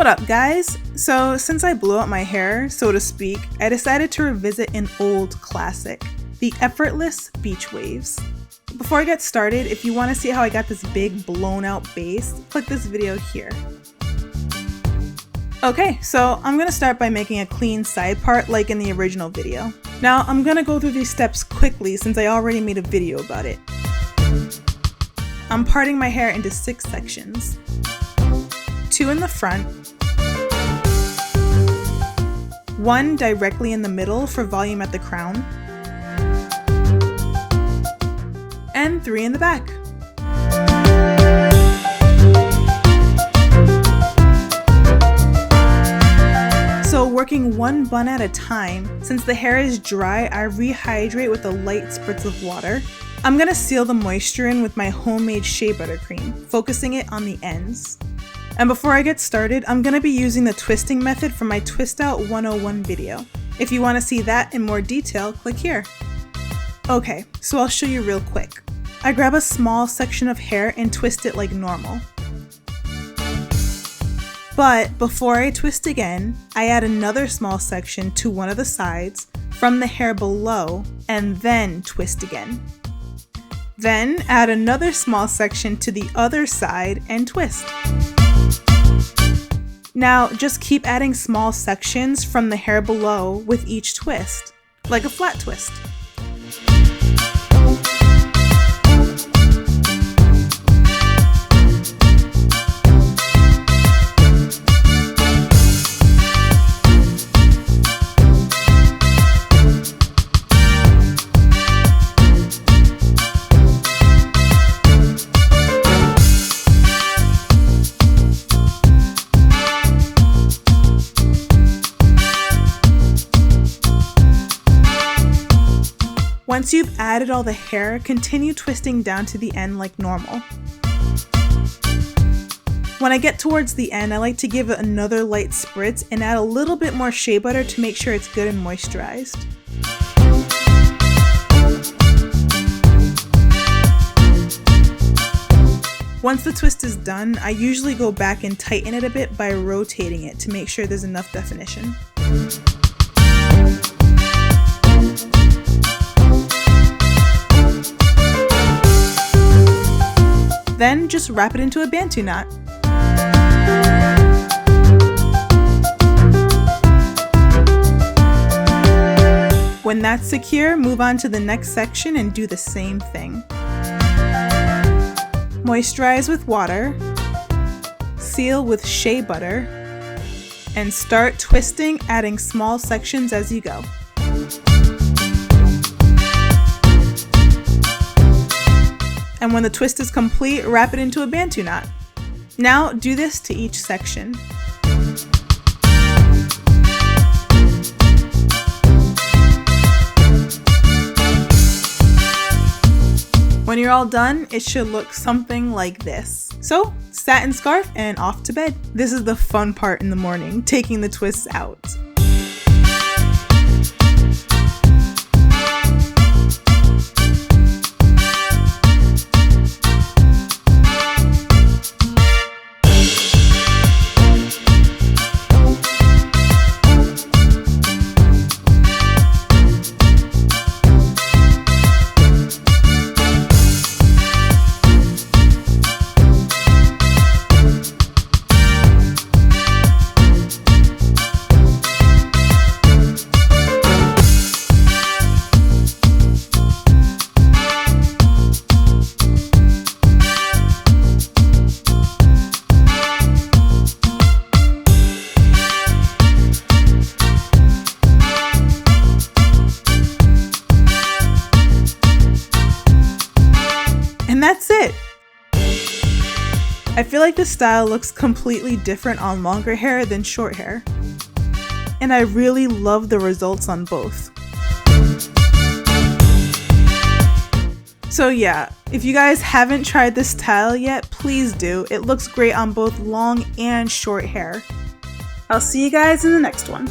What up, guys? So since I blew out my hair, so to speak, I decided to revisit an old classic, the Effortless Beach Waves. Before I get started, if you want to see how I got this big blown out base, click this video here. Okay, so I'm going to start by making a clean side part like in the original video. Now I'm going to go through these steps quickly since I already made a video about it. I'm parting my hair into 6 sections. 2 in the front, 1 directly in the middle for volume at the crown, and 3 in the back. So working 1 bun at a time, since the hair is dry, I rehydrate with a light spritz of water. I'm gonna seal the moisture in with my homemade shea butter cream, focusing it on the ends. And before I get started, I'm gonna be using the twisting method from my Twist Out 101 video. If you wanna see that in more detail, click here. Okay, so I'll show you real quick. I grab a small section of hair and twist it like normal. But before I twist again, I add another small section to one of the sides from the hair below and then twist again. Then add another small section to the other side and twist. Now just keep adding small sections from the hair below with each twist, like a flat twist. Once you've added all the hair, continue twisting down to the end like normal. When I get towards the end, I like to give it another light spritz and add a little bit more shea butter to make sure it's good and moisturized. Once the twist is done, I usually go back and tighten it a bit by rotating it to make sure there's enough definition. Then just wrap it into a bantu knot. When that's secure, move on to the next section and do the same thing. Moisturize with water, seal with shea butter, and start twisting, adding small sections as you go. And when the twist is complete, wrap it into a bantu knot. Now do this to each section. When you're all done, it should look something like this. So, satin scarf and off to bed. This is the fun part in the morning, taking the twists out. And that's it! I feel like this style looks completely different on longer hair than short hair. And I really love the results on both. So yeah, if you guys haven't tried this style yet, please do. It looks great on both long and short hair. I'll see you guys in the next one.